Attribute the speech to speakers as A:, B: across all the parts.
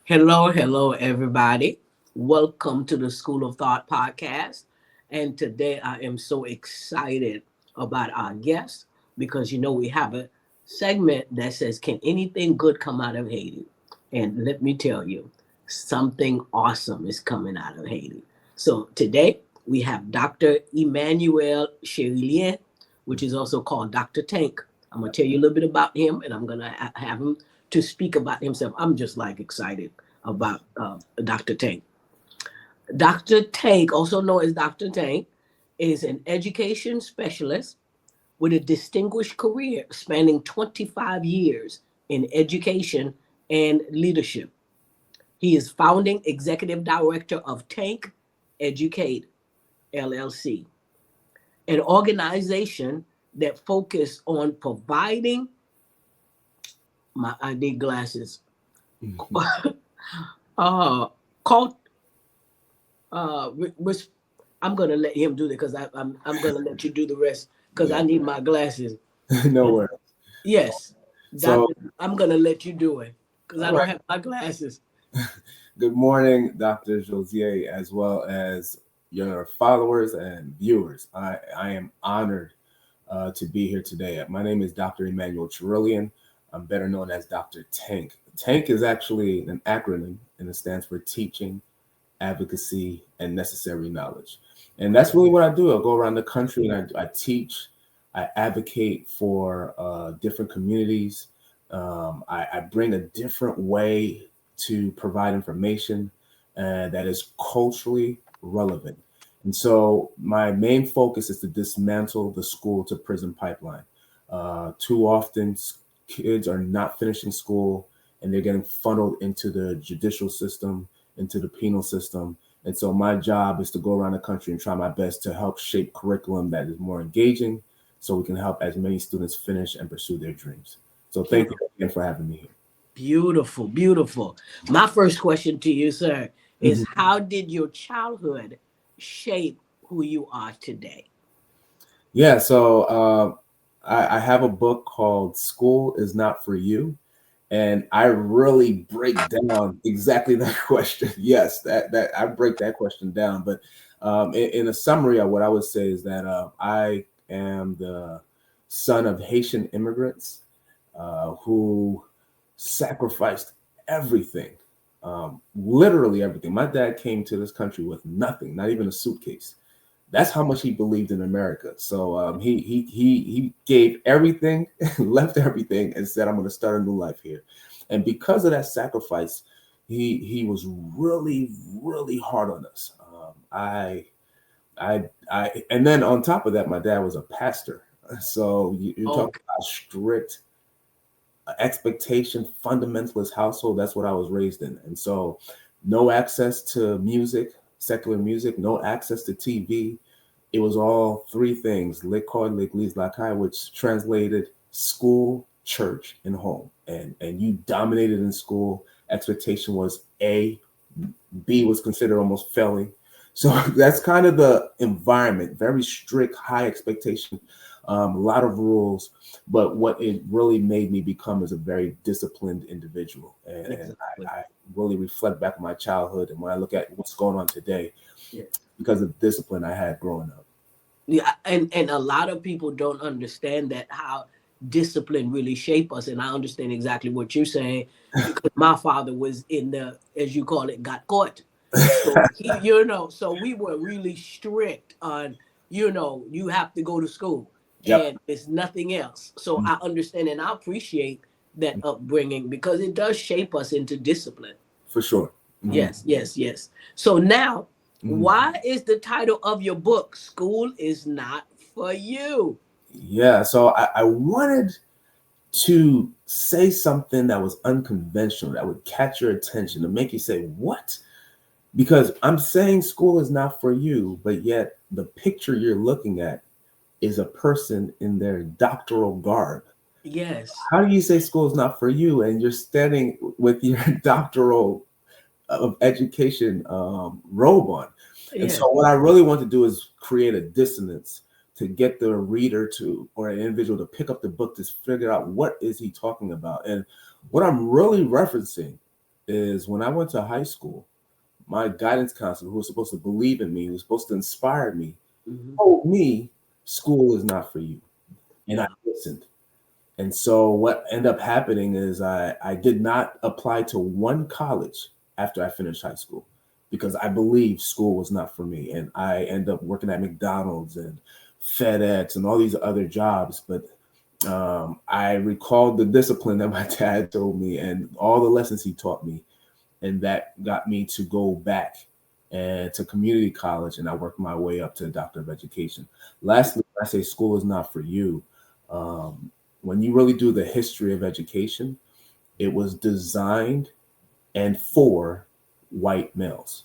A: Hello, everybody. Welcome to the School of Thought podcast. And today I am so excited about our guest because we have a segment that says, can anything good come out of Haiti? And let me tell you, something awesome is coming out of Haiti. So today we have Dr. Emmanuel Cherilien, which is also called Dr. Tank. I'm going to tell you a little bit about him and I'm going to have him to speak about himself. I'm just like excited about Dr. Tank. Dr. Tank, also known as Dr. Tank, is an education specialist with a distinguished career spanning 25 years in education and leadership. He is founding executive director of TANK EdDucates LLC, an organization that focuses on providing my ID glasses. uh, cult, which I'm gonna let him do that because I'm gonna let you do the rest because I need my glasses.
B: No worries.
A: Yes,
B: So,
A: Doctor, I'm gonna let you do it because I
B: all
A: don't
B: right.
A: have my glasses.
B: Good morning, Dr. Josier, as well as your followers and viewers. I am honored to be here today. My name is Dr. Emmanuel Cherilien. I'm better known as Dr. Tank. TANK is actually an acronym and it stands for Teaching, Advocacy, and Necessary Knowledge. And that's really what I do. I go around the country and I teach, I advocate for different communities. I bring a different way to provide information that is culturally relevant. And so my main focus is to dismantle the school to prison pipeline. Too often, kids are not finishing school and they're getting funneled into the judicial system, into the penal system. And so my job is to go around the country and try my best to help shape curriculum that is more engaging so we can help as many students finish and pursue their dreams. So thank you again for having me here.
A: Beautiful, beautiful. My first question to you, sir, is
B: Mhm.
A: how did your childhood shape who you are today?
B: Yeah, so I have a book called School is Not for You. And I really break down exactly that question. Yes, that I break that question down. But in a summary of what I would say is that I am the son of Haitian immigrants who sacrificed everything, literally everything. My dad came to this country with nothing, not even a suitcase. That's how much he believed in America. So he gave everything, left everything, and said, "I'm going to start a new life here." And because of that sacrifice, he was really hard on us. And then on top of that, my dad was a pastor. So you're talking
A: Okay.
B: about strict expectation, fundamentalist household. That's what I was raised in, and so no access to music, secular music, no access to TV. It was all three things: l'école, l'église, la caille, which translated school, church, and home. And you dominated in school. Expectation was A, B was considered almost failing. So that's kind of the environment, very strict, high expectation, a lot of rules. But what it really made me become is a very disciplined individual. And
A: Exactly.
B: I really reflect back on my childhood. And when I look at what's going on today,
A: Yeah.
B: because of the discipline I had growing up.
A: Yeah, and a lot of people don't understand that how discipline really shape us. And I understand exactly what you're saying because my father was in the, as you call it, got caught. So so we were really strict on, you have to go to school
B: Yep.
A: and it's nothing else. So I understand and I appreciate that upbringing because it does shape us into discipline.
B: For sure. Hmm.
A: Yes. So now,
B: Hmm.
A: why is the title of your book "School is Not for You"?
B: Yeah. So I wanted to say something that was unconventional, that would catch your attention, to make you say, "What?" Because I'm saying school is not for you, but yet the picture you're looking at is a person in their doctoral garb.
A: Yes,
B: How do you say school is not for you and you're standing with your doctoral of education robe on? And
A: yes,
B: so, what I really want to do is create a dissonance to get the reader to, or an individual to pick up the book to figure out what is he talking about. And what I'm really referencing is when I went to high school, my guidance counselor, who was supposed to believe in me, who was supposed to inspire me,
A: Mm-hmm.
B: told me school is not for you. And I
A: Wow.
B: listened. And so what ended up happening is I did not apply to one college after I finished high school because I believed school was not for me. And I ended up working at McDonald's and FedEx and all these other jobs. But I recalled the discipline that my dad told me and all the lessons he taught me. And that got me to go back and to community college. And I worked my way up to a doctor of education. Lastly, I say school is not for you. Um, when you really do the history of education, it was designed and for white males.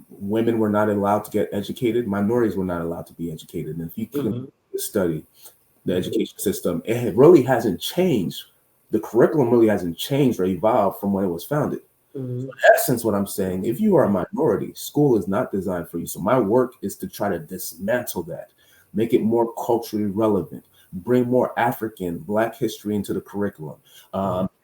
B: Women were not allowed to get educated. Minorities were not allowed to be educated. And if you can
A: Mm-hmm.
B: study the education system, really hasn't changed. The curriculum really hasn't changed or evolved from when it was founded.
A: Mm-hmm.
B: So in essence, what I'm saying, if you are a minority, school is not designed for you. So my work is to try to dismantle that, make it more culturally relevant, bring more African, Black history into the curriculum,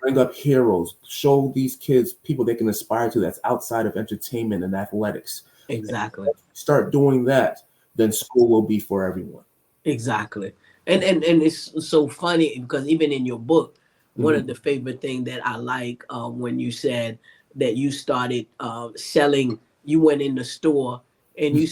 B: bring up heroes, show these kids people they can aspire to that's outside of entertainment and athletics.
A: Exactly.
B: Start doing that, then school will be for everyone.
A: Exactly. And it's so funny because even in your book, one
B: Mhm.
A: of the favorite thing that I like when you said that you started selling, you went in the store and you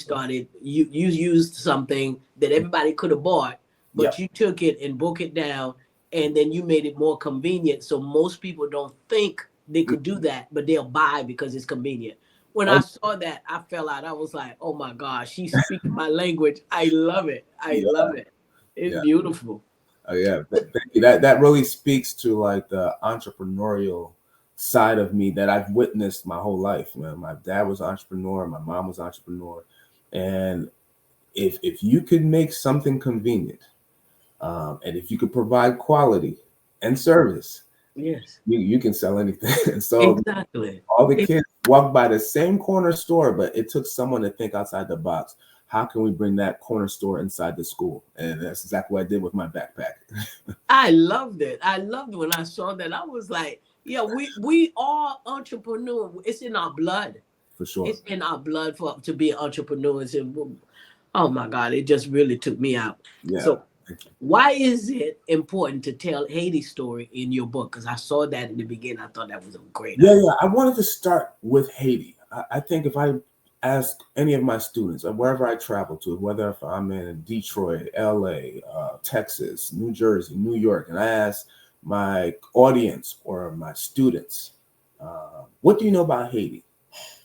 A: used something that everybody could have bought, but
B: Yep.
A: you took it and broke it down and then you made it more convenient. So most people don't think they could do that, but they'll buy because it's convenient. When I
B: Oh,
A: saw that, I fell out. I was like, "Oh my gosh, she's speaking my language. I love it. I
B: yeah.
A: love it. It's
B: Yeah.
A: beautiful."
B: Oh, yeah. Thank you. That really speaks to like the entrepreneurial side of me that I've witnessed my whole life. Man, my dad was an entrepreneur, my mom was an entrepreneur, and if you could make something convenient, and if you could provide quality and service,
A: Yes,
B: you can sell anything. And so
A: exactly.
B: all the
A: Ex-
B: kids walked by the same corner store, but it took someone to think outside the box. How can we bring that corner store inside the school? And that's exactly what I did with my backpack.
A: I loved it. I loved when I saw that. I was like, "Yeah, we are entrepreneur. It's in our blood.
B: For sure.
A: It's in our blood for to be entrepreneurs." And oh my God, it just really took me out.
B: Yeah.
A: So
B: Thank you.
A: why is it important to tell Haiti's story in your book? Because I saw that in the beginning. I thought that was a great
B: Yeah,
A: idea.
B: yeah. I wanted to start with Haiti. I think if I ask any of my students, wherever I travel to, whether if I'm in Detroit, LA, Texas, New Jersey, New York, and I ask my audience or my students, what do you know about Haiti?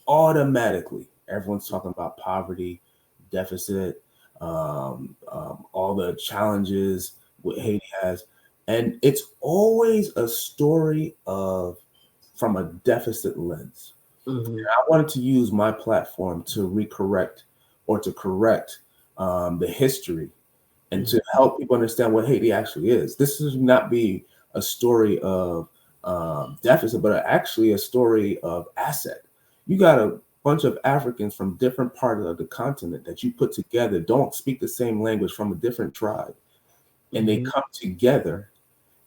B: Automatically, everyone's talking about poverty, deficit, all the challenges what Haiti has. And it's always a story of from a deficit lens.
A: Hmm.
B: I wanted to use my platform to recorrect or to correct the history and
A: Hmm.
B: to help people understand what Haiti actually is. This should not be a story of deficit, but actually a story of asset. You got a bunch of Africans from different parts of the continent that you put together, don't speak the same language from a different tribe, and they
A: Hmm.
B: come together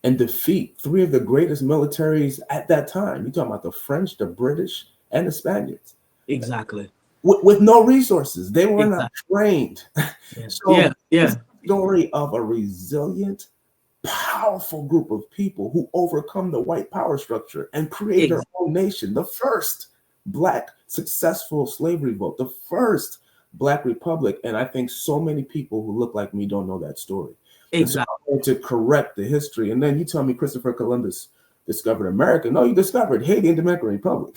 B: and defeat three of the greatest militaries at that time. You're talking about the French, the British, and the Spaniards
A: Exactly.
B: with no resources. They were not
A: Exactly.
B: trained.
A: Yeah.
B: So
A: Yeah.
B: it's
A: Yeah.
B: a story of a resilient, powerful group of people who overcome the white power structure and create their
A: Ex-
B: own nation. The first Black successful slave revolt, the first Black republic. And I think so many people who look like me don't know that story. And so
A: exactly.
B: I want to correct the history. And then you tell me Christopher Columbus discovered America. No, you discovered Haiti and Dominican Republic.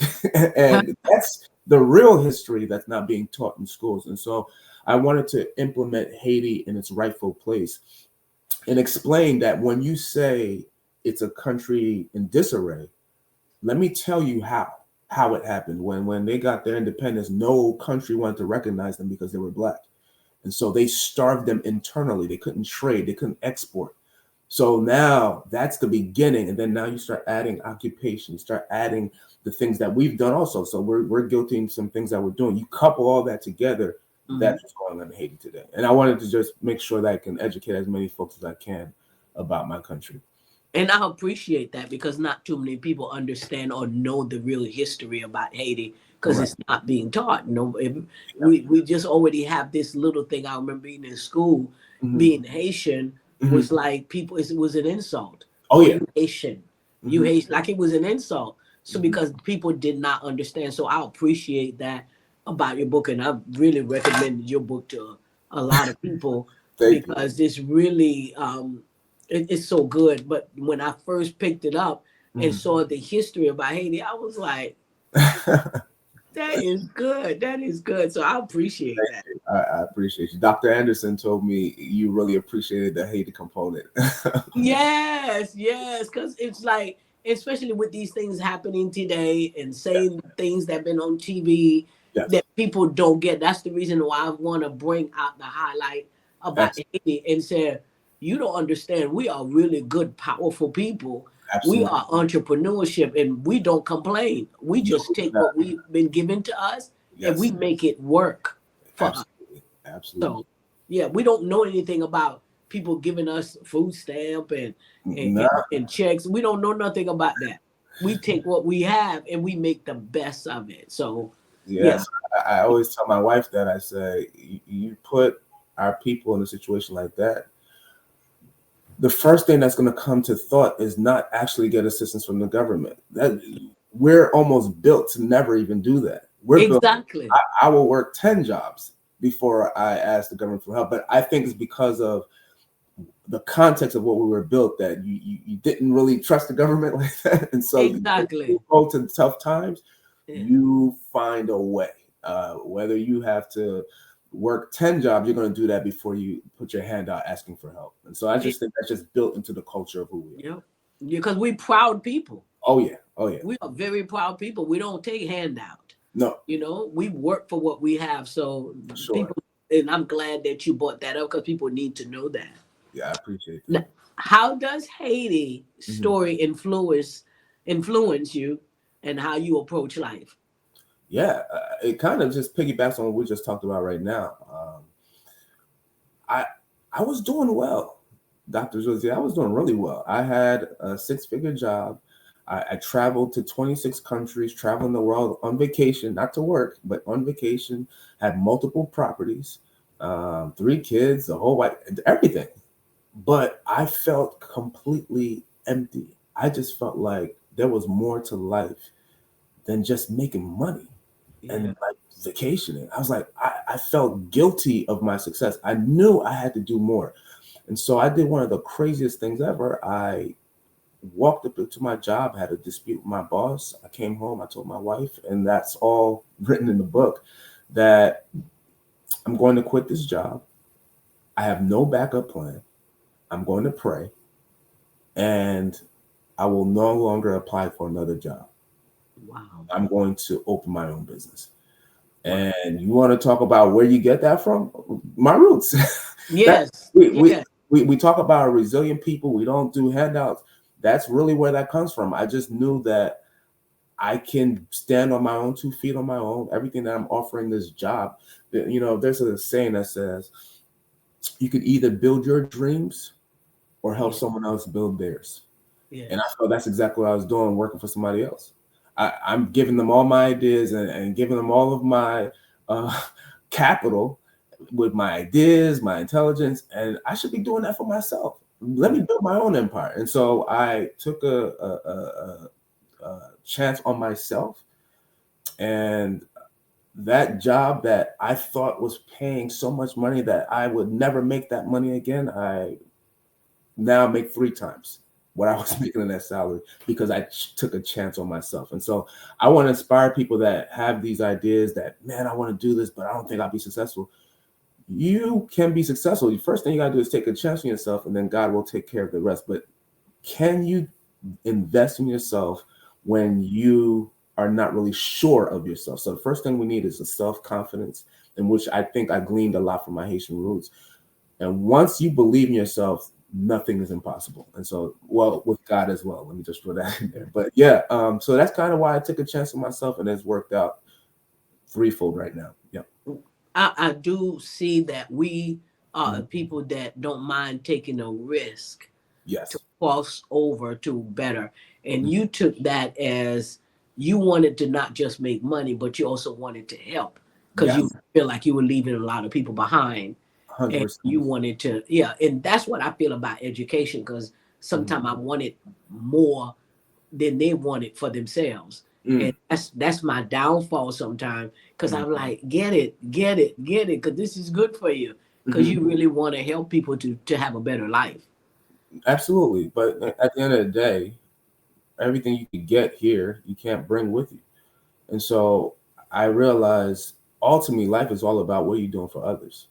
B: And that's the real history that's not being taught in schools. And so I wanted to implement Haiti in its rightful place and explain that when you say it's a country in disarray, let me tell you how it happened. When they got their independence, no country wanted to recognize them because they were Black. And so they starved them internally. They couldn't trade, they couldn't export. So now that's the beginning. And then now you start adding occupation, you start adding the things that we've done also. So we're guilty of some things that we're doing. You couple all that together,
A: Mhm.
B: that's what's going on in Haiti today. And I wanted to just make sure that I can educate as many folks as I can about my country.
A: And I appreciate that because not too many people understand or know the real history about Haiti because
B: Right.
A: it's not being taught. No,
B: Yeah.
A: we just already have this little thing. I remember being in school,
B: Hmm.
A: being Haitian
B: Hmm.
A: was like people. It was an insult.
B: Oh
A: Oh,
B: yeah.
A: you Haitian, you
B: Hmm.
A: Haitian, like it was an insult. So
B: Hmm.
A: because people did not understand, so I appreciate that about your book, and I really recommended your book to a lot of people
B: Thank you.
A: because it's really it's so good. But when I first picked it up and
B: Mhm.
A: saw the history about Haiti, I was like, that is good. That is good. So I appreciate that.
B: I appreciate you. Dr. Anderson told me you really appreciated the Haiti component.
A: Yes, yes. Because it's like, especially with these things happening today and
B: Yeah.
A: saying things that have been on TV
B: Yes.
A: that people don't get. That's the reason why I want to bring out the highlight about
B: Abs-
A: Haiti and say, you don't understand. We are really good, powerful people. We
B: Absolutely.
A: are entrepreneurship and we don't complain. We
B: No,
A: just take
B: not-
A: what we've been given to us and we
B: yes.
A: make it work for us.
B: Absolutely. Absolutely.
A: So, yeah, we don't know anything about people giving us food stamp and,
B: No.
A: and, and checks. We don't know nothing about that. We take what we have and we make the best of it. So, yeah,
B: Yes. I always tell my wife that I say, you put our people in a situation like that, the first thing that's going to come to thought is not actually get assistance from the government. That we're almost built to never even do that. We're built.
A: exactly.
B: I will work 10 jobs before I ask the government for help. But I think it's because of the context of what we were built that you didn't really trust the government like that. And so
A: Exactly.
B: you go to tough times,
A: Yeah.
B: you find a way. Whether you have to work 10 jobs, you're going to do that before you put your hand out asking for help. And so I just think that's just built into the culture of who we are.
A: Yep. Because we proud people.
B: Oh, yeah. Oh, yeah.
A: We are very proud people. We don't take handout.
B: No,
A: We work for what we have. So
B: sure.
A: people, and I'm glad that you brought that up because people need to know that.
B: Yeah, I appreciate that.
A: Now, how does Haiti
B: Mhm.
A: story influence you and how you approach life?
B: Yeah, it kind of just piggybacks on what we just talked about right now. I I was doing well, Dr. Josie. I was doing really well. I had a six-figure job. I traveled to 26 countries, traveling the world on vacation, not to work, but on vacation. Had multiple properties, three kids, the whole white, everything. But I felt completely empty. I just felt like there was more to life than just making money and
A: Yeah.
B: like vacationing. I was like, I felt guilty of my success. I knew I had to do more. And so I did one of the craziest things ever. I walked up to my job, had a dispute with my boss. I came home, I told my wife, and that's all written in the book that I'm going to quit this job. I have no backup plan. I'm going to pray and I will no longer apply for another job.
A: Wow.
B: I'm going to open my own business.
A: Wow.
B: And you want to talk about where you get that from? My roots. that
A: Yes.
B: we, we
A: Yeah.
B: we talk about resilient people. We don't do handouts. That's really where that comes from. I just knew that I can stand on my own 2 feet on my own. Everything that I'm offering this job, there's a saying that says you could either build your dreams or help
A: Yeah.
B: someone else build theirs. And I
A: Yes.
B: felt that's exactly what I was doing, working for somebody else. I'm giving them all my ideas and giving them all of my uh, capital with my ideas, my intelligence, and I should be doing that for myself. Let me build my own empire. And so I took a chance on myself, and that job that I thought was paying so much money that I would never make that money again, I now make three times what I was making in that salary because I took a chance on myself. And so I want to inspire people that have these ideas that, man, I want to do this, but I don't think I'll be successful. You can be successful. The first thing you got to do is take a chance on yourself, and then God will take care of the rest. But can you invest in yourself when you are not really sure of yourself? So the first thing we need is a self-confidence, in which I think I gleaned a lot from my Haitian roots. And once you believe in yourself, nothing is impossible. And so, well, with God as well. Let me just throw that in there. But yeah, so that's kind of why I took a chance on myself, and it's worked out threefold right now. Yeah.
A: I do see that we are
B: Mhm.
A: people that don't mind taking a risk to
B: Yes.
A: cross over to better. And you took that as you wanted to not just make money, but you also wanted to help because you
B: Yes,
A: feel like you were leaving a lot of people behind. And
B: 100%.
A: you wanted to, yeah. And that's what I feel about education because sometimes I wanted more than they wanted for themselves. And
B: Mm,
A: that's my downfall sometimes because
B: mm,
A: I'm like, get it, get it, get it, because this is good for you. Because
B: mhm.
A: you really want to help people to have a better life.
B: Absolutely. But at the end of the day, everything you could get here, you can't bring with you. And so I realized ultimately life is all about what are you doing for others.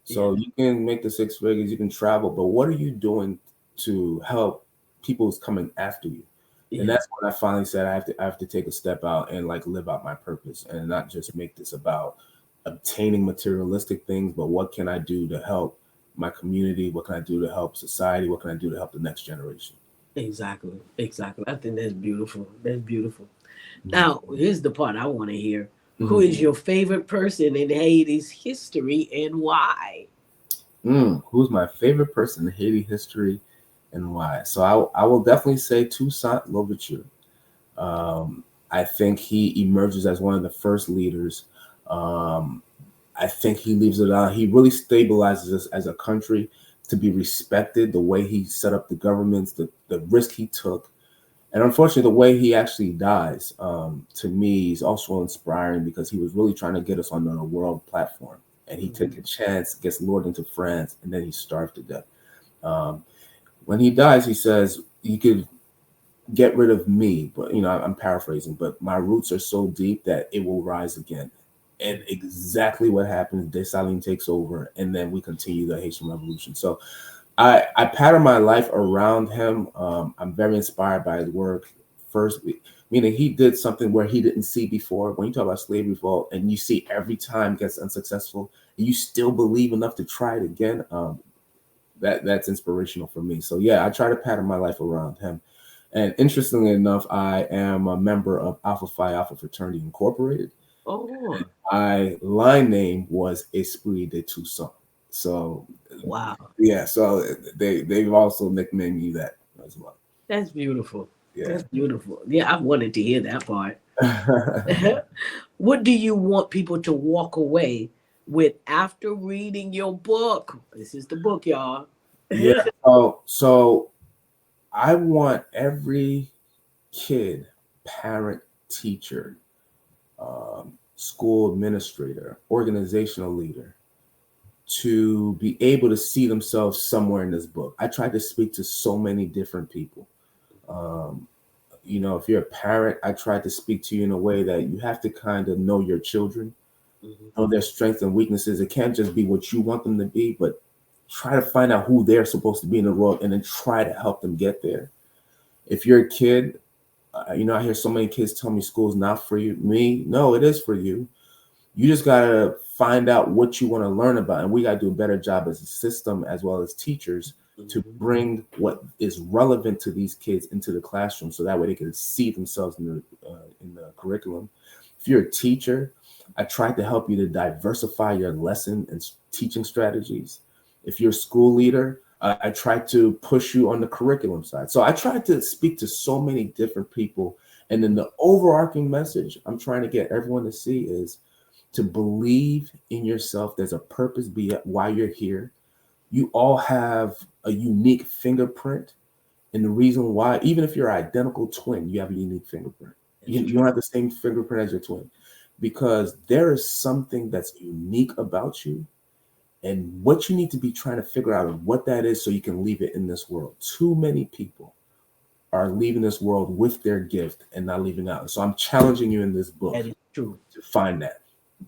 A: Yeah,
B: So you can make the six figures, you can travel, but what are you doing to help people who's coming after you? And
A: yeah,
B: that's when I finally said I have to take a step out and like live out my purpose and not just make this about obtaining materialistic things, but what can I do to help my community? What can I do to help society? What can I do to help the next generation?
A: exactly, exactly. I think that's beautiful. That's beautiful.
B: Mhm.
A: Now, here's the part I want to hear. Who
B: Mhm.
A: is your favorite person in Haiti's history and why?
B: Who's my favorite person in Haiti history and why? So I will definitely say Toussaint Louverture. I think he emerges as one of the first leaders. Um, I think he leaves it on. He really stabilizes us as a country to be respected. The way he set up the governments, the risk he took, and unfortunately, the way he actually dies, to me, is also inspiring because he was really trying to get us on the world platform, and he took a
A: Mhm.
B: chance, gets lured into France, and then he starved to death. Um, when he dies, he says, "You could get rid of me," but I'm paraphrasing, but my roots are so deep that it will rise again. And exactly what happens, Dessalines takes over, and then we continue the Haitian Revolution. So I pattern my life around him. I'm very inspired by his work. First, meaning he did something where he didn't see before. When you talk about slavery revolt, and you see every time gets unsuccessful, and you still believe enough to try it again. That's inspirational for me. So yeah, I try to pattern my life around him. And interestingly enough, I am a member of Alpha Phi Alpha Fraternity Incorporated.
A: Oh,
B: My line name was Esprit de Toussaint. So
A: wow.
B: yeah, so they've also nicknamed me that as well.
A: That's beautiful.
B: Yeah.
A: That's beautiful. Yeah, I wanted to hear that part. What do you want people to walk away with after reading your book? This is the book, y'all.
B: Yeah. So I want every kid, parent, teacher, school administrator, organizational leader to be able to see themselves somewhere in this book. I tried to speak to so many different people. Um, if you're a parent, I tried to speak to you in a way that you have to kind of know your children,
A: Mhm.
B: know their strengths and weaknesses. It can't just be what you want them to be, but try to find out who they're supposed to be in the world and then try to help them get there. If you're a kid, I hear so many kids tell me school's not for you. Me, no, it is for you. You just gotta find out what you want to learn about, and we gotta do a better job as a system as well as teachers to
A: Mhm.
B: bring what is relevant to these kids into the classroom, so that way they can see themselves in the curriculum. If you're a teacher, I tried to help you to diversify your lesson and teaching strategies. If you're a school leader, I tried to push you on the curriculum side. So I tried to speak to so many different people, and then the overarching message I'm trying to get everyone to see is to believe in yourself. There's a purpose be why you're here. You all have a unique fingerprint. And the reason why, even if you're an identical twin, you have a unique fingerprint.
A: That's
B: You
A: true.
B: don't have the same fingerprint as your twin because there is something that's unique about you. And what you need to be trying to figure out what that is so you can leave it in this world. Too many people are leaving this world with their gift and not leaving out. So I'm challenging you in this book
A: That is true.
B: to find that.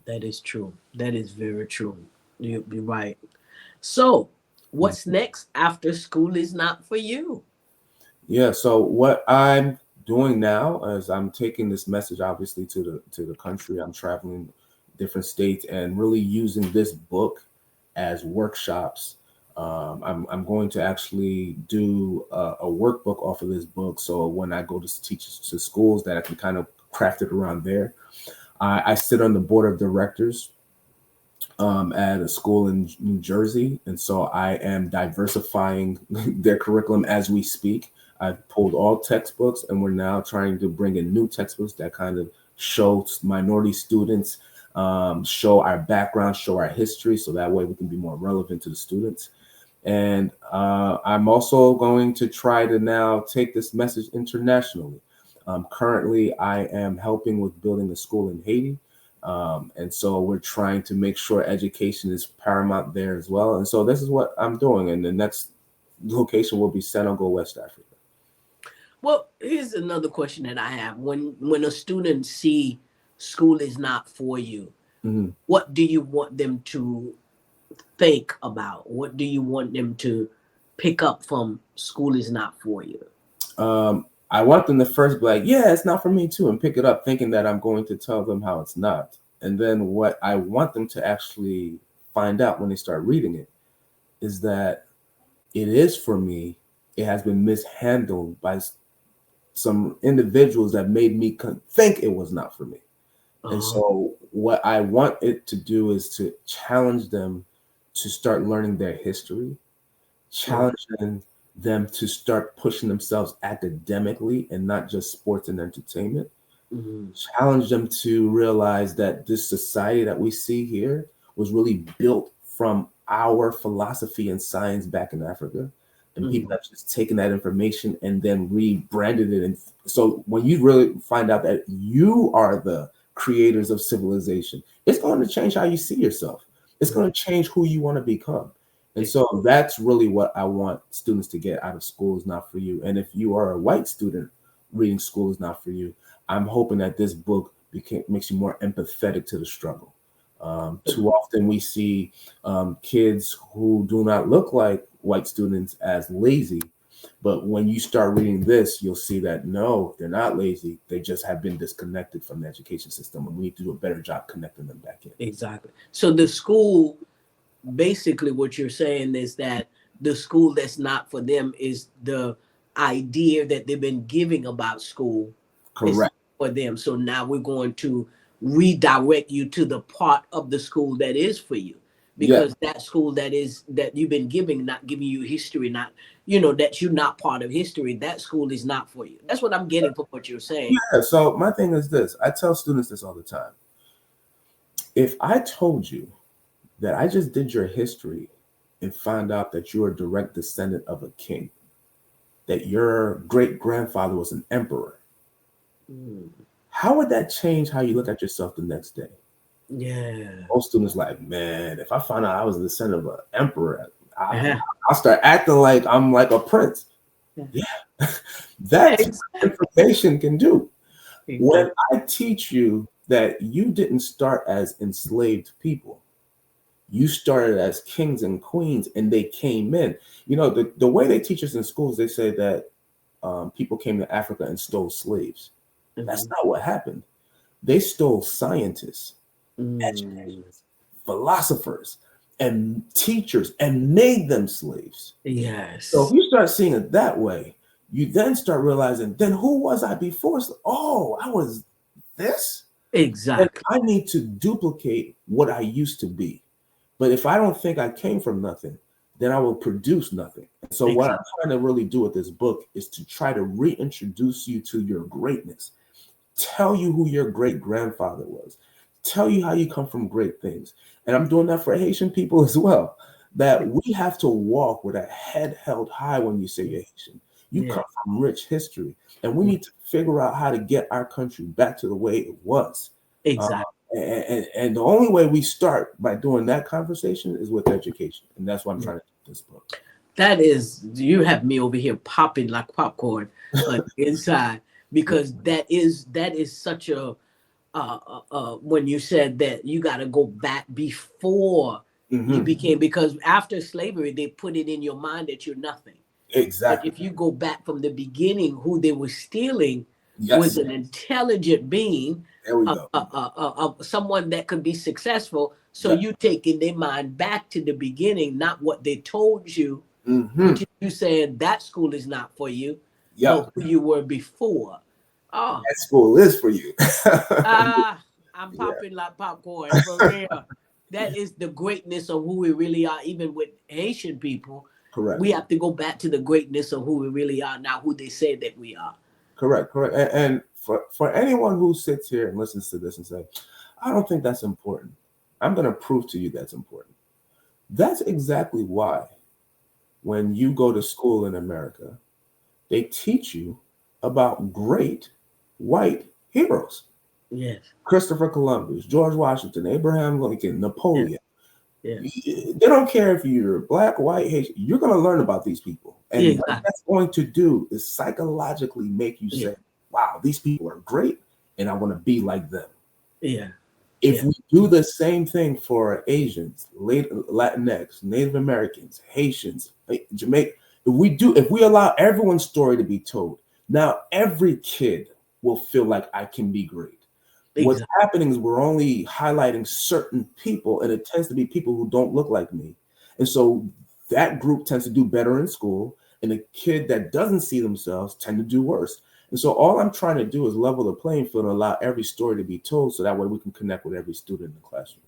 A: That is true. That is very true. You're right. So, what's next after school is not for you?
B: Yeah. So what I'm doing now is I'm taking this message obviously to the country. I'm traveling different states and really using this book as workshops. I'm going to actually do a workbook off of this book. So when I go to teach to schools, that I can kind of craft it around there. I sit on the board of directors at a school in New Jersey, and so I am diversifying their curriculum as we speak. I've pulled all textbooks, and we're now trying to bring in new textbooks that kind of show minority students, show our background, show our history, so that way we can be more relevant to the students. And I'm also going to try to now take this message internationally. Currently, I am helping with building a school in Haiti. And so we're trying to make sure education is paramount there as well. And so this is what I'm doing. And the next location will be Senegal, West Africa.
A: Well, here's another question that I have. When a student see school is not for you,
B: Mhm.
A: what do you want them to think about? What do you want them to pick up from school is not for you?
B: I want them to first be like, yeah, it's not for me too, and pick it up thinking that I'm going to tell them how it's not. And then what I want them to actually find out when they start reading it is that it is for me. It has been mishandled by some individuals that made me think it was not for me. And so what I want it to do is to challenge them to start learning their history, challenging them to start pushing themselves academically and not just sports and entertainment. Challenge them to realize that this society that we see here was really built from our philosophy and science back in Africa. And people have just taken that information and then rebranded it. And so when you really find out that you are the creators of civilization, it's going to change how you see yourself. It's going to change who you want to become. And so that's really what I want students to get out of School Is Not For You. And if you are a white student reading School Is Not For You, I'm hoping that this book makes you more empathetic to the struggle. Too often we see kids who do not look like white students as lazy. But when you start reading this, you'll see that no, they're not lazy. They just have been disconnected from the education system. And we need to do a better job connecting them back in.
A: Exactly. So the school, basically what you're saying is that the school that's not for them is the idea that they've been giving about school.
B: Correct.
A: For them. So now we're going to redirect you to the part of the school that is for you, because that school that you've been giving, not giving you history, not, that you're not part of history, that school is not for you. That's what I'm getting from what you're saying.
B: Yeah. So my thing is this: I tell students this all the time. If I told you that I just did your history and found out that you're a direct descendant of a king, that your great grandfather was an emperor, how would that change how you look at yourself the next day?
A: Yeah.
B: Most students like, man, if I found out I was a descendant of an emperor, I'll start acting like I'm like a prince. Yeah. That's what information can do. When I teach you that you didn't start as enslaved people, you started as kings and queens, and they came in. The way they teach us in schools, they say that people came to Africa and stole slaves. That's not what happened. They stole scientists, educators, philosophers, and teachers, and made them slaves.
A: Yes.
B: So if you start seeing it that way, you then start realizing, then who was I before? Oh, I was this?
A: Exactly.
B: And I need to duplicate what I used to be. But if I don't think I came from nothing, then I will produce nothing. So what I'm trying to really do with this book is to try to reintroduce you to your greatness. Tell you who your great grandfather was. Tell you how you come from great things. And I'm doing that for Haitian people as well. That we have to walk with a head held high when you say you're Haitian. You come from rich history. And we need to figure out how to get our country back to the way it was.
A: Exactly.
B: And the only way we start by doing that conversation is with education. And that's why I'm trying to do this book.
A: That is, you have me over here popping like popcorn inside, because that is such a when you said that you got to go back before you became, because after slavery they put it in your mind that you're nothing.
B: Exactly.
A: But if you go back from the beginning, who they were stealing was an intelligent being.
B: There we go.
A: Someone that could be successful. So you taking their mind back to the beginning, not what they told you. Which is you saying that school is not for you, but who you were before. Oh,
B: that school is for you.
A: I'm popping like popcorn for real. that is the greatness of who we really are. Even with Haitian people,
B: Correct.
A: we have to go back to the greatness of who we really are, not who they say that we are.
B: Correct. And for anyone who sits here and listens to this and say, I don't think that's important, I'm going to prove to you that's important. That's exactly why when you go to school in America, they teach you about great white heroes.
A: Yes.
B: Christopher Columbus, George Washington, Abraham Lincoln, Napoleon.
A: Yeah.
B: They don't care if you're black, white, Haitian. You're going to learn about these people. And
A: Yeah.
B: what that's going to do is psychologically make you say, wow, these people are great, and I want to be like them.
A: Yeah.
B: If we do the same thing for Asians, Latinx, Native Americans, Haitians, Jamaican, if we allow everyone's story to be told, now every kid will feel like I can be great. Exactly. What's happening is we're only highlighting certain people, and it tends to be people who don't look like me. And so that group tends to do better in school, and the kid that doesn't see themselves tend to do worse. And so all I'm trying to do is level the playing field and allow every story to be told, so that way we can connect with every student in the classroom.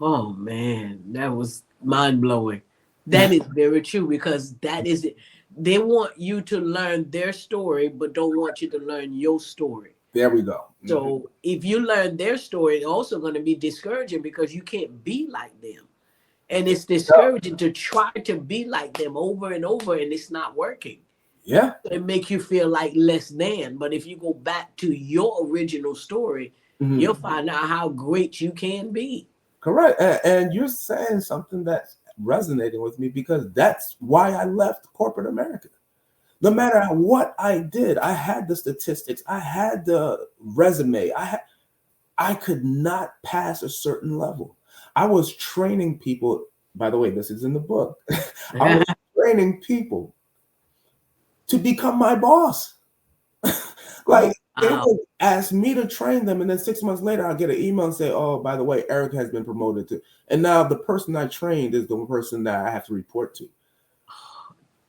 A: Oh man, that was mind-blowing. That is very true, because that is it. They want you to learn their story, but don't want you to learn your story.
B: There we go.
A: So if you learn their story, it's also going to be discouraging, because you can't be like them. And it's discouraging to try to be like them over and over, and it's not working.
B: Yeah.
A: It make you feel like less than. But if you go back to your original story, you'll find out how great you can be.
B: Correct. And you're saying something that's resonating with me, because that's why I left corporate America. No matter what I did, I had the statistics, I had the resume, I could not pass a certain level. I was training people, by the way, this is in the book. I was training people to become my boss. Like, they would ask me to train them, and then 6 months later, I'll get an email and say, oh, by the way, Eric has been promoted to, and now the person I trained is the person that I have to report to.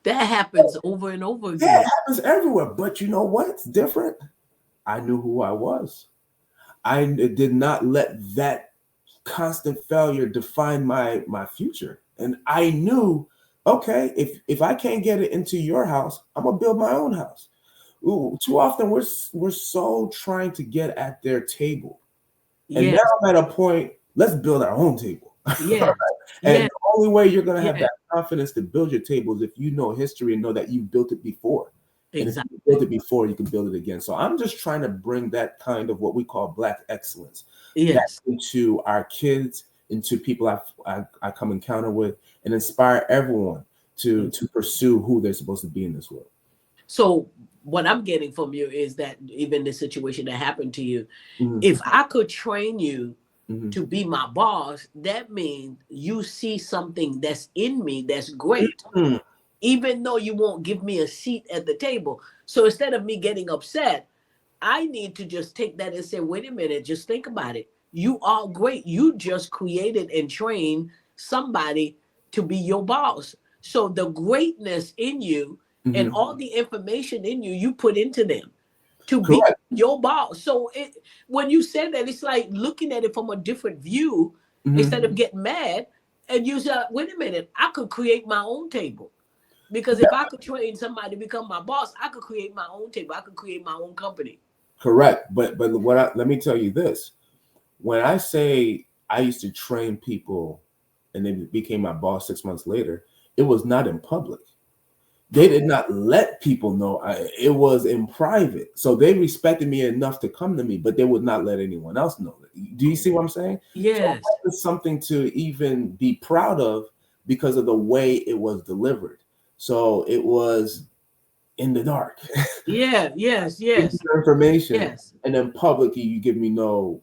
A: That happens over and over again.
B: Yeah, it happens everywhere. But you know what's different? I knew who I was. I did not let that constant failure define my future. And I knew, okay, if I can't get it into your house, I'm gonna build my own house. Ooh, too often we're so trying to get at their table. And now I'm at a point, let's build our own table.
A: Yeah.
B: And the only way you're gonna have that confidence to build your table is if you know history and know that you built it before. Exactly. And if you built it before, you can build it again. So I'm just trying to bring that kind of what we call Black excellence back into our kids, into people I come encounter with, and inspire everyone to pursue who they're supposed to be in this world.
A: So what I'm getting from you is that even the situation that happened to you, if I could train you to be my boss, that means you see something that's in me that's great, even though you won't give me a seat at the table. So instead of me getting upset, I need to just take that and say, wait a minute, just think about it. You are great. You just created and trained somebody to be your boss. So the greatness in you and all the information in you, you put into them to be your boss. So when you said that, it's like looking at it from a different view instead of getting mad. And you say, wait a minute, I could create my own table. Because if I could train somebody to become my boss, I could create my own table. I could create my own company.
B: Correct. But let me tell you this. When I say I used to train people and they became my boss 6 months later, it was not in public. They did not let people know. It was in private. So they respected me enough to come to me, but they would not let anyone else know. Do you see what I'm saying?
A: Yes.
B: So it's something to even be proud of because of the way it was delivered. So it was in the dark.
A: Yeah, yes.
B: Information.
A: Yes.
B: And then publicly, you give me no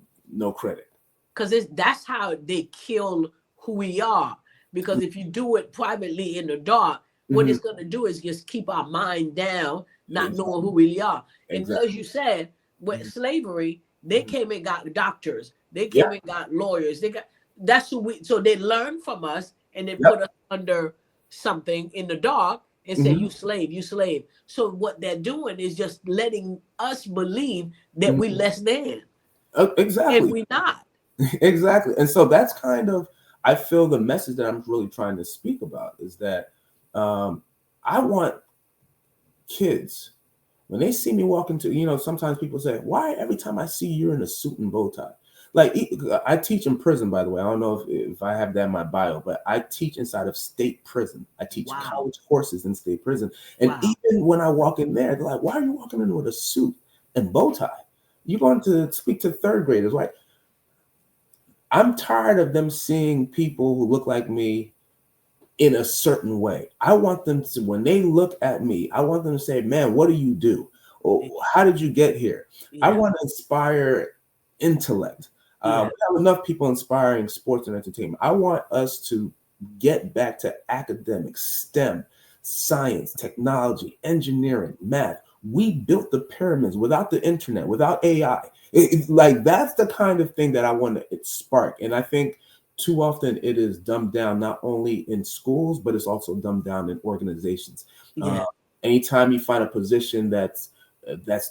B: credit.
A: Because that's how they kill who we are. Because if you do it privately in the dark, what it's going to do is just keep our mind down, not knowing who we are. And as you said, with slavery, they came and got doctors. They came and got lawyers. That's who so they learn from us and they put us under something in the dark and say, you slave. So what they're doing is just letting us believe that we're less than.
B: Exactly.
A: And we're not.
B: Exactly. And so that's kind of I feel the message that I'm really trying to speak about is that I want kids, when they see me walk into, sometimes people say, why every time I see you, you're in a suit and bow tie? Like, I teach in prison, by the way. I don't know if I have that in my bio, but I teach inside of state prison. I teach
A: Wow.
B: college courses in state prison. And
A: Wow.
B: even when I walk in there, they're like, why are you walking in with a suit and bow tie? You're going to speak to third graders. Like, I'm tired of them seeing people who look like me in a certain way. I want them to, when they look at me, I want them to say, man, what do you do? Or how did you get here? I
A: Yeah.
B: want to inspire intellect.
A: Yeah.
B: We have enough people inspiring sports and entertainment. I want us to get back to academics, STEM, science, technology, engineering, math. We built the pyramids without the internet, without AI. It's like, that's the kind of thing that I want to spark. And I think too often it is dumbed down, not only in schools, but it's also dumbed down in organizations.
A: Yeah.
B: Anytime you find a position that's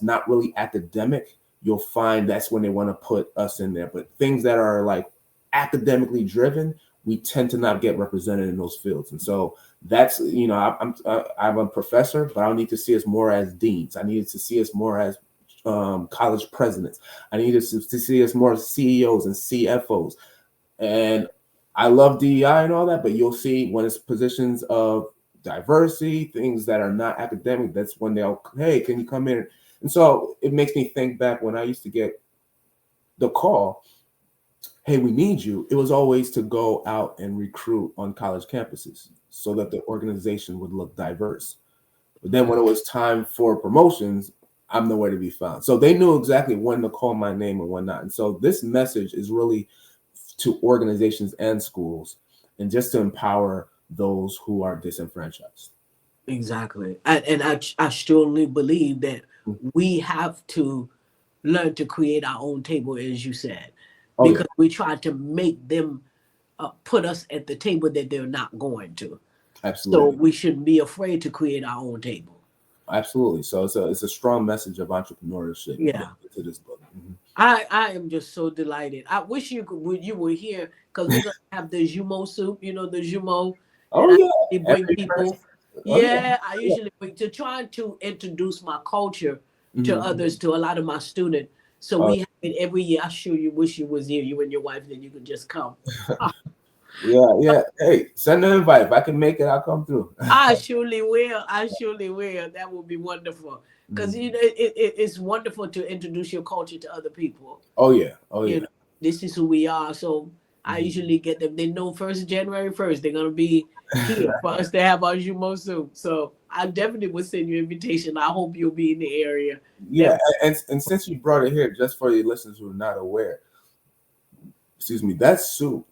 B: not really academic, you'll find that's when they want to put us in there. But things that are like academically driven, we tend to not get represented in those fields. And so that's, I'm a professor, but I don't need to see us more as deans. I needed to see us more as college presidents. I needed to see us more as CEOs and CFOs. And I love DEI and all that, but you'll see when it's positions of diversity, things that are not academic, that's when they'll, hey, can you come in? And so it makes me think back when I used to get the call, hey, we need you. It was always to go out and recruit on college campuses so that the organization would look diverse. But then when it was time for promotions, I'm nowhere to be found. So they knew exactly when to call my name and when not. And so this message is really to organizations and schools, and just to empower those who are disenfranchised.
A: Exactly. I strongly believe that we have to learn to create our own table, as you said,
B: Oh yeah,
A: because we try to make them put us at the table that they're not going to. So
B: absolutely,
A: we shouldn't be afraid to create our own table.
B: absolutely. So it's a strong message of entrepreneurship
A: Yeah.
B: to this book.
A: I am just so delighted. I wish you were here because we're gonna have the jumeau soup, the jumeau that
B: Oh
A: I
B: yeah,
A: usually bring
B: every
A: people.
B: person. Oh
A: Yeah, I
B: yeah,
A: usually bring to try to introduce my culture to
B: yeah.
A: others, to a lot of my students. So
B: Oh
A: we have it every year. I sure you wish you was here, you and your wife, then you could just come.
B: yeah, yeah. Hey, send an invite. If I can make it, I'll come through.
A: I surely will. I surely will. That would be wonderful. Because it's wonderful to introduce your culture to other people.
B: Oh yeah, oh
A: You
B: yeah.
A: know, this is who we are. So I
B: Mhm.
A: usually get them. They know first January 1st they're gonna be here for us to have our Jumo soup. So I definitely will send you an invitation. I hope you'll be in the area.
B: Yeah,
A: That
B: and since you brought it here, just for the listeners who are not aware, excuse me, that soup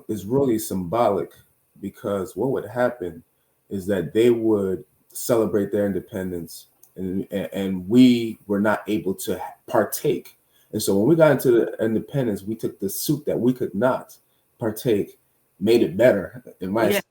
B: is really symbolic, because what would happen is that they would celebrate their independence, and we were not able to partake. And so when we got into the independence, we took the soup that we could not partake, made it better in my
A: yeah,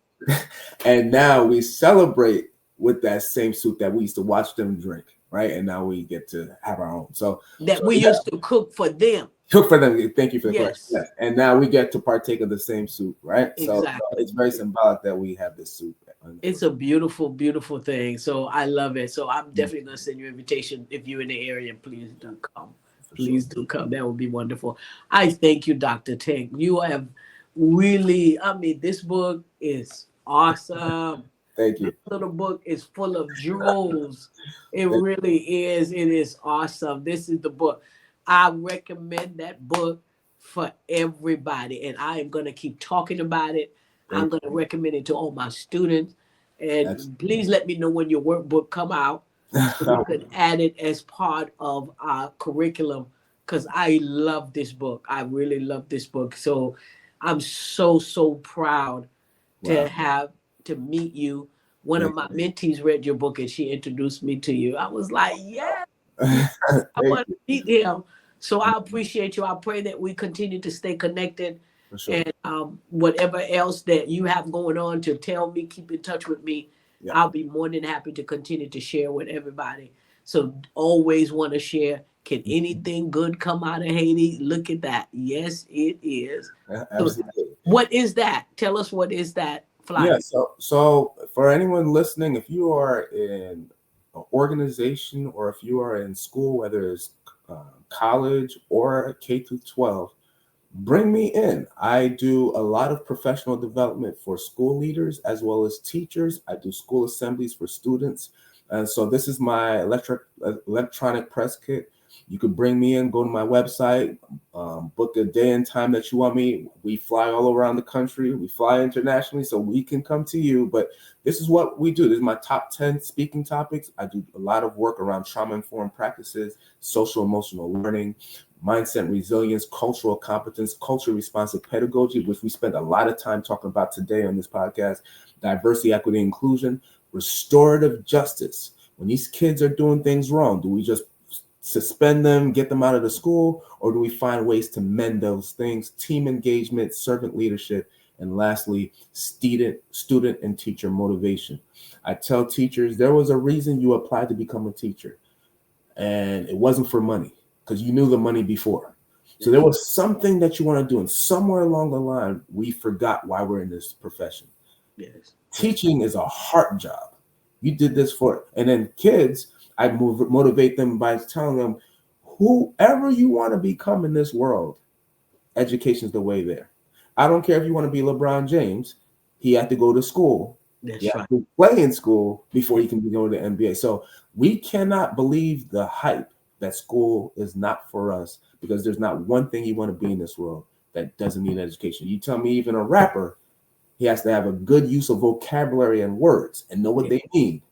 B: and now we celebrate with that same soup that we used to watch them drink, right? And now we get to have our own.
A: that
B: So
A: we
B: yeah,
A: used to cook for them.
B: cook for them. Thank you for the question.
A: Yes,
B: Yes. And now we get to partake of the same soup, right? So
A: exactly.
B: it's very symbolic that we have this soup.
A: It's a beautiful, beautiful thing. So I love it. So I'm
B: Mm,
A: definitely gonna send you an invitation if you're in the area. Please do come.
B: for sure.
A: Please do come. That would be wonderful. I thank you, Dr. Tank. You have really, I mean, this book is awesome.
B: Thank
A: This
B: you.
A: little book is full of jewels. It
B: Thank
A: really is. It is awesome. This is the book. I recommend that book for everybody. And I am going to keep talking about it. I'm
B: thank
A: going to recommend it to all my students.
B: you.
A: And please let me know when your workbook come out so we
B: Absolutely.
A: could add it as part of our curriculum, because I love this book. I really love this book. So I'm so, so proud
B: Wow.
A: to have to meet you. One of
B: Thank
A: my mentees read your book and she introduced me to you. I was like, yeah,
B: you.
A: I
B: Thank
A: want to
B: you.
A: meet him. So I appreciate you. I pray that we continue to stay connected.
B: For sure.
A: And whatever else that you have going on, to tell me, keep in touch with me.
B: Yeah.
A: I'll be more than happy to continue to share with everybody. So always want to share. Can anything good come out of Haiti? Look at that. Yes, it is. So
B: Absolutely.
A: what is that? Tell us, what is that
B: Yeah.
A: flyer?
B: So for anyone listening, if you are in an organization or if you are in school, whether it's college or K through 12, bring me in. I do a lot of professional development for school leaders as well as teachers. I do school assemblies for students. And so this is my electronic press kit. You could bring me in, go to my website, book a day and time that you want me. We fly all around the country. We fly internationally, so we can come to you. But this is what we do. This is my top 10 speaking topics. I do a lot of work around trauma-informed practices, social emotional learning, mindset and resilience, cultural competence, culture responsive pedagogy, which we spent a lot of time talking about today on this podcast, diversity, equity, inclusion, restorative justice. When these kids are doing things wrong, do we just suspend them, get them out of the school, or do we find ways to mend those things? Team engagement, servant leadership, and lastly, student and teacher motivation. I tell teachers there was a reason you applied to become a teacher, and it wasn't for money, because you knew the money before. So there was something that you want to do, and somewhere along the line, we forgot why we're in this profession.
A: Yes.
B: Teaching is a heart job. You did this for, and then kids, I motivate them by telling them, whoever you want to become in this world, education is the way there. I don't care if you want to be LeBron James, he had to go to school.
A: That's
B: He had
A: right.
B: to play in school before he can go to the NBA. So we cannot believe the hype that school is not for us, because there's not one thing you want to be in this world that doesn't need education. You tell me even a rapper, he has to have a good use of vocabulary and words and know what they mean.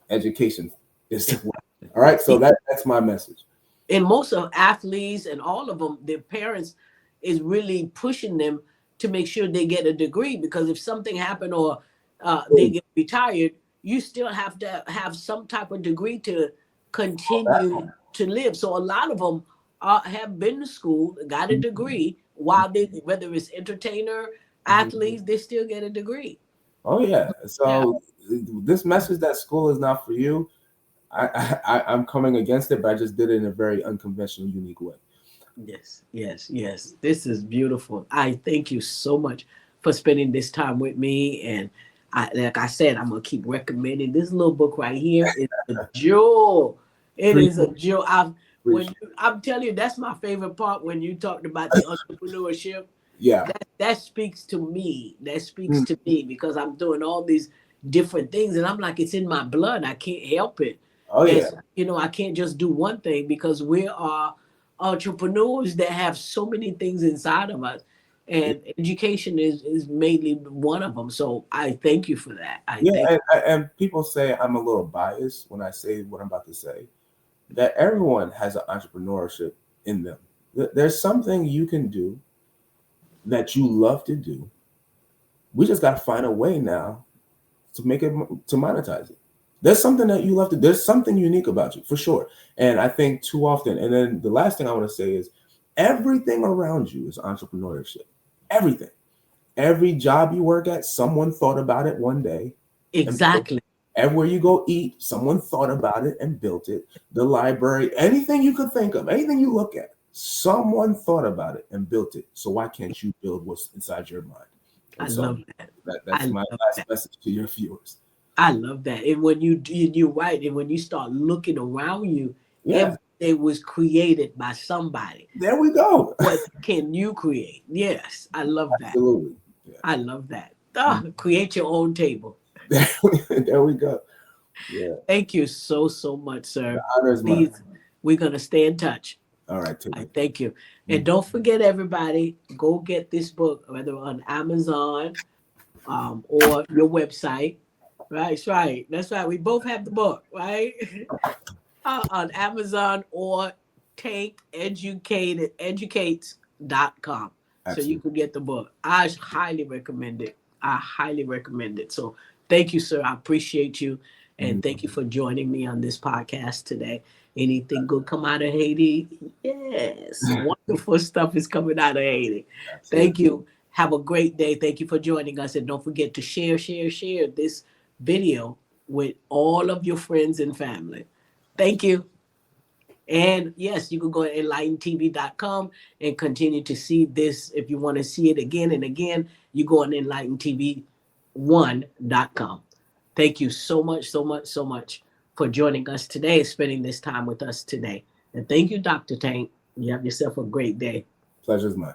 B: Education is the one. All right. So that's my message.
A: And most of athletes and all of them, their parents is really pushing them to make sure they get a degree, because if something happened or they get retired, you still have to have some type of degree to continue to live. So a lot of them have been to school, got a degree, while they, whether it's entertainer, athletes, they still get a degree.
B: Oh yeah.
A: Yeah.
B: So this message that school is not for you, I'm coming against it, but I just did it in a very unconventional, unique way.
A: Yes, yes, yes. This is beautiful. I thank you so much for spending this time with me. And like I said, I'm gonna keep recommending this little book right here. It's a jewel. It is a
B: Appreciate,
A: jewel.
B: appreciate.
A: I'm telling you, that's my favorite part when you talked about the entrepreneurship.
B: Yeah.
A: That speaks to me. That speaks
B: Mm.
A: to me because I'm doing all these different things, and I'm like, it's in my blood. I can't help it.
B: Oh
A: And
B: yeah.
A: I can't just do one thing, because we are entrepreneurs that have so many things inside of us, and education is mainly one of them. So I thank you for that. I
B: Yeah.
A: thank
B: And people say I'm a little biased when I say what I'm about to say. That everyone has an entrepreneurship in them. There's something you can do that you love to do. We just got to find a way now to make it, to monetize it. There's something that you love to. There's something unique about you for sure. And I think too often. And then the last thing I want to say is, everything around you is entrepreneurship. Everything. Every job you work at, someone thought about it one day and built it.
A: exactly.
B: Everywhere you go eat, someone thought about it and built it. The library, anything you could think of, anything you look at, someone thought about it and built it. So why can't you build what's inside your mind?
A: I
B: And so
A: love that. I
B: that's my
A: love
B: last
A: that.
B: message to your viewers.
A: I love that. And when you're right, and when you start looking around you,
B: Yeah,
A: everything was created by somebody.
B: there we go.
A: What can you create? Yes, I love that.
B: Absolutely. Yeah.
A: I love that. Create your own table.
B: There we go. Yeah.
A: Thank you so, so much,
B: The
A: sir.
B: honor is mine.
A: Please, we're going to stay in touch.
B: All right,
A: I
B: Timmy.
A: thank you. And don't forget, everybody, go get this book, whether on Amazon or your website. Right, that's right. That's right. We both have the book, right? On Amazon or TANK EdDucated Educates.com. So you
B: Absolutely.
A: can get the book. I highly recommend it. I highly recommend it. So thank you, sir. I appreciate you. And
B: Mhm.
A: thank you for joining me on this podcast today. Anything good come out of Haiti? Yes. Wonderful stuff is coming out of Haiti.
B: Absolutely.
A: Thank you. Have a great day. Thank you for joining us. And don't forget to share this video with all of your friends and family. Thank you. And yes, you can go to enlightentv.com and continue to see this. If you want to see it again and again, you go on enlightentv1.com. Thank you so much, so much, so much for joining us today, spending this time with us today. And thank you, Dr. Tank. You have yourself a great day.
B: Pleasure's mine.